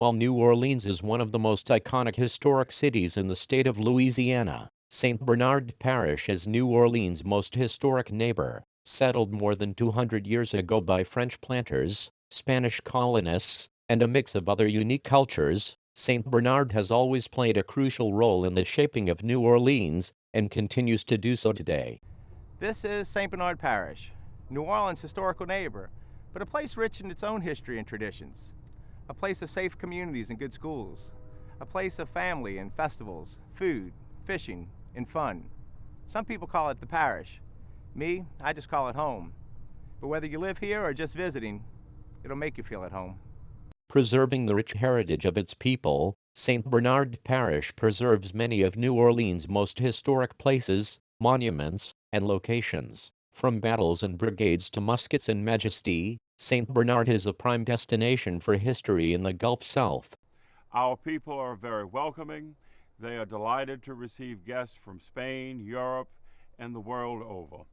While New Orleans is one of the most iconic historic cities in the state of Louisiana, St. Bernard Parish is New Orleans' most historic neighbor. Settled more than 200 years ago by French planters, Spanish colonists, and a mix of other unique cultures, St. Bernard has always played a crucial role in the shaping of New Orleans and continues to do so today. This is St. Bernard Parish, New Orleans' historical neighbor, but a place rich in its own history and traditions. A place of safe communities and good schools. A place of family and festivals, food, fishing, and fun. Some people call it the parish. Me, I just call it home. But whether you live here or just visiting, it'll make you feel at home. Preserving the rich heritage of its people, St. Bernard Parish preserves many of New Orleans' most historic places, monuments, and locations. From battles and brigades to muskets and majesty, St. Bernard is a prime destination for history in the Gulf South. Our people are very welcoming. They are delighted to receive guests from Spain, Europe, and the world over.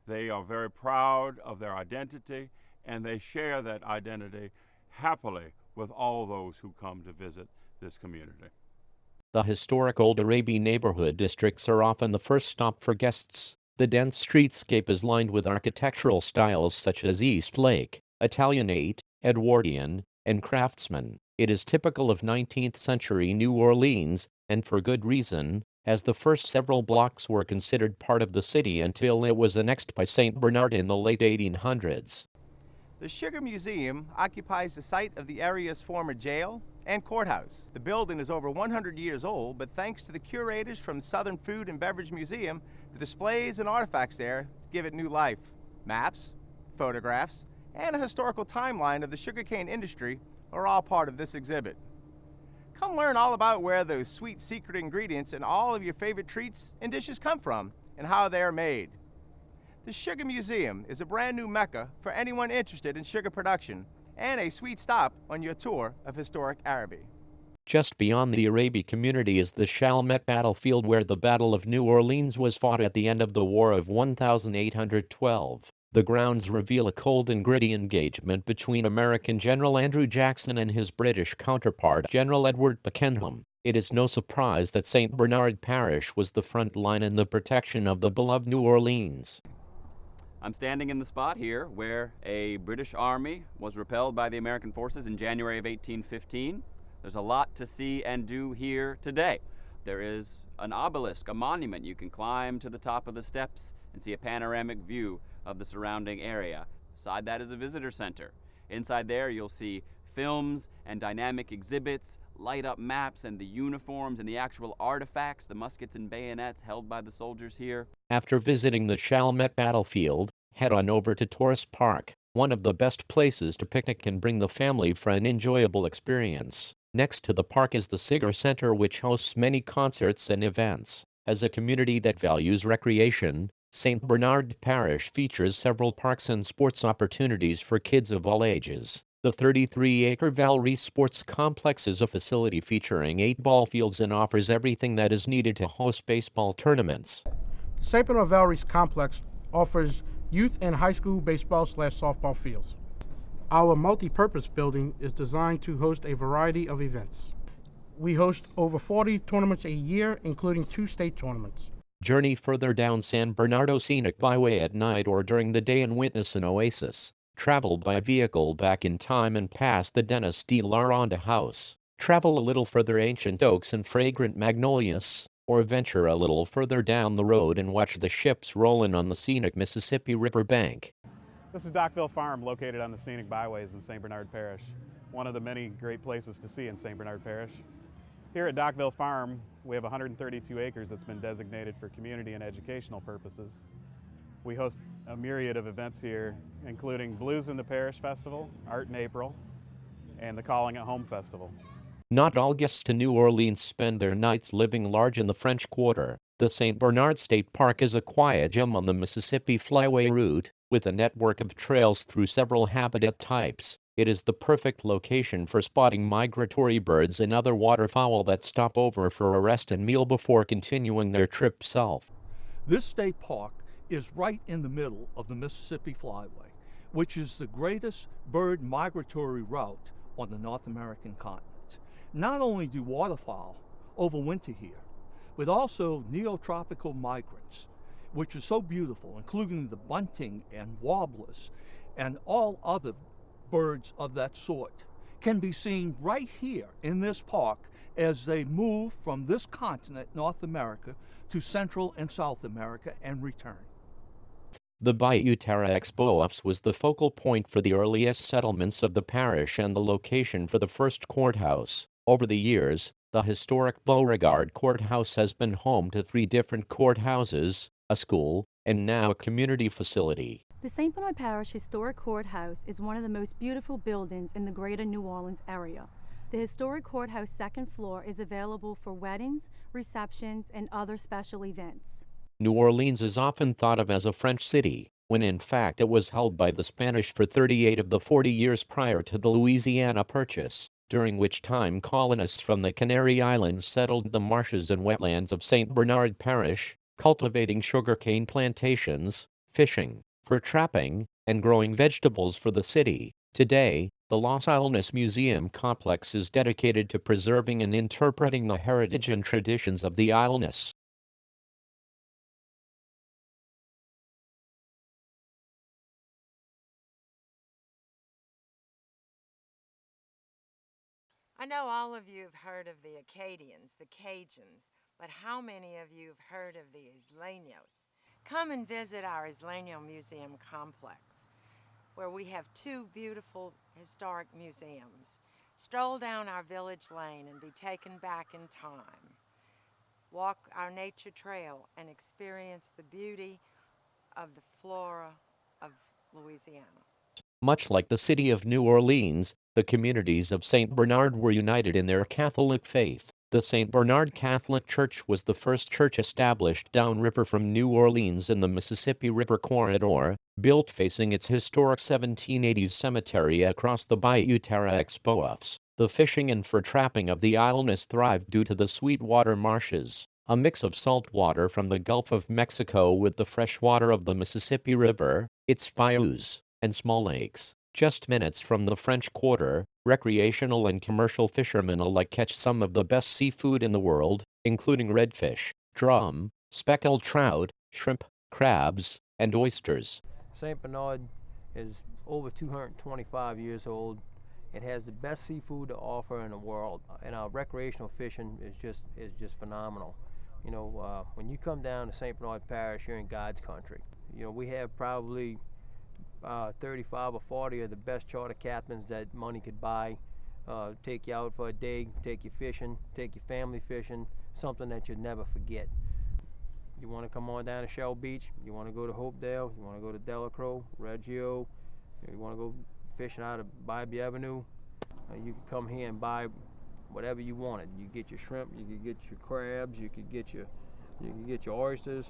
They are very proud of their identity, and they share that identity happily with all those who come to visit this community. The historic Old Araby neighborhood districts are often the first stop for guests. The dense streetscape is lined with architectural styles such as East Lake, Italianate, Edwardian, and Craftsman. It is typical of 19th century New Orleans, and for good reason, as the first several blocks were considered part of the city until it was annexed by St. Bernard in the late 1800s. The Sugar Museum occupies the site of the area's former jail and courthouse. The building is over 100 years old, but thanks to the curators from Southern Food and Beverage Museum, the displays and artifacts there give it new life. Maps, photographs, and a historical timeline of the sugarcane industry are all part of this exhibit. Come learn all about where those sweet secret ingredients in all of your favorite treats and dishes come from and how they are made. The Sugar Museum is a brand new mecca for anyone interested in sugar production and a sweet stop on your tour of historic Araby. Just beyond the Araby community is the Chalmette battlefield where the Battle of New Orleans was fought at the end of the War of 1812. The grounds reveal a cold and gritty engagement between American General Andrew Jackson and his British counterpart General Edward Buckingham. It is no surprise that St. Bernard Parish was the front line in the protection of the beloved New Orleans. I'm standing in the spot here where a British army was repelled by the American forces in January of 1815. There's a lot to see and do here today. There is an obelisk, a monument. You can climb to the top of the steps and see a panoramic view of the surrounding area. Beside that is a visitor center. Inside there you'll see films and dynamic exhibits, light up maps and the uniforms and the actual artifacts, the muskets and bayonets held by the soldiers here. After visiting the Chalmette battlefield, head on over to Tourist Park, one of the best places to picnic and bring the family for an enjoyable experience. Next to the park is the Cigar Center, which hosts many concerts and events. As a community that values recreation, St. Bernard Parish features several parks and sports opportunities for kids of all ages. The 33-acre Valerie Sports Complex is a facility featuring 8 ball fields and offers everything that is needed to host baseball tournaments. St. Bernard Valerie Complex offers youth and high school baseball/softball fields. Our multi-purpose building is designed to host a variety of events. We host over 40 tournaments a year, including 2 state tournaments. Journey further down San Bernardino Scenic Byway at night or during the day and witness an oasis. Travel by vehicle back in time and past the Dennis D. LaRonda House. Travel a little further ancient oaks and fragrant magnolias, or venture a little further down the road and watch the ships rolling on the scenic Mississippi River bank. This is Dockville Farm, located on the scenic byways in St. Bernard Parish, one of the many great places to see in St. Bernard Parish. Here at Dockville Farm, we have 132 acres that's been designated for community and educational purposes. We host a myriad of events here, including Blues in the Parish Festival, Art in April, and the Calling at Home Festival. Not all guests to New Orleans spend their nights living large in the French Quarter. The St. Bernard State Park is a quiet gem on the Mississippi Flyway route, with a network of trails through several habitat types. It is the perfect location for spotting migratory birds and other waterfowl that stop over for a rest and meal before continuing their trip south. This state park is right in the middle of the Mississippi Flyway, which is the greatest bird migratory route on the North American continent. Not only do waterfowl overwinter here, but also neotropical migrants, which are so beautiful, including the bunting and warblers and all other birds of that sort, can be seen right here in this park as they move from this continent, North America, to Central and South America and return. The Bayou Terre Expo was the focal point for the earliest settlements of the parish and the location for the first courthouse. Over the years, the historic Beauregard Courthouse has been home to 3 different courthouses, a school, and now a community facility. The St. Bernard Parish Historic Courthouse is one of the most beautiful buildings in the greater New Orleans area. The historic courthouse second floor is available for weddings, receptions, and other special events. New Orleans is often thought of as a French city, when in fact it was held by the Spanish for 38 of the 40 years prior to the Louisiana Purchase, during which time colonists from the Canary Islands settled the marshes and wetlands of St. Bernard Parish, cultivating sugarcane plantations, fishing, fur trapping, and growing vegetables for the city. Today, the Los Isles Museum complex is dedicated to preserving and interpreting the heritage and traditions of the Isles. I know all of you have heard of the Acadians, the Cajuns, but how many of you have heard of the Isleños? Come and visit our Isleño Museum complex, where we have 2 beautiful historic museums. Stroll down our village lane and be taken back in time. Walk our nature trail and experience the beauty of the flora of Louisiana. Much like the city of New Orleans, the communities of St. Bernard were united in their Catholic faith. The St. Bernard Catholic Church was the first church established downriver from New Orleans in the Mississippi River corridor, built facing its historic 1780s cemetery across the Bayou Terre Expo. The fishing and fur trapping of the Isles thrived due to the sweetwater marshes, a mix of salt water from the Gulf of Mexico with the fresh water of the Mississippi River, its bayous, and small lakes. Just minutes from the French Quarter, recreational and commercial fishermen alike catch some of the best seafood in the world, including redfish, drum, speckled trout, shrimp, crabs, and oysters. St. Bernard is over 225 years old. It has the best seafood to offer in the world, and our recreational fishing is just phenomenal. You know, when you come down to St. Bernard Parish, you're in God's country. You know, we have probably 35 or 40 of the best charter captains that money could buy. Take you out for a day, take you fishing, take your family fishing, something that you'd never forget. You want to come on down to Shell Beach, you want to go to Hopedale, you want to go to Delacroix, Reggio, you want to go fishing out of Bybee Avenue, you can come here and buy whatever you wanted. You get your shrimp, you could get your crabs, you could get your oysters,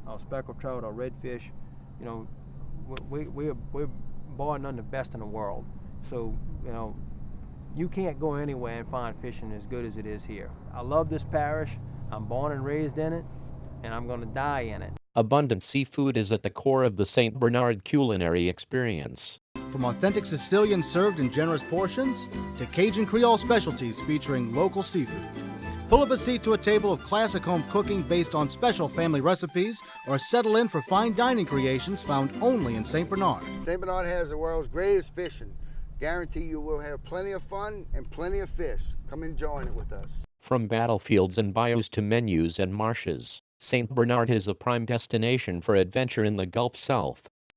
our speckled trout, our redfish. You know, we're bar none the best in the world. So, you know, you can't go anywhere and find fishing as good as it is here. I love this parish. I'm born and raised in it, and I'm going to die in it. Abundant seafood is at the core of the St. Bernard culinary experience. From authentic Sicilian served in generous portions to Cajun Creole specialties featuring local seafood. Pull up a seat to a table of classic home cooking based on special family recipes, or settle in for fine dining creations found only in St. Bernard. St. Bernard has the world's greatest fishing. Guarantee you will have plenty of fun and plenty of fish. Come and join it with us. From battlefields and bayous to menus and marshes, St. Bernard is a prime destination for adventure in the Gulf South.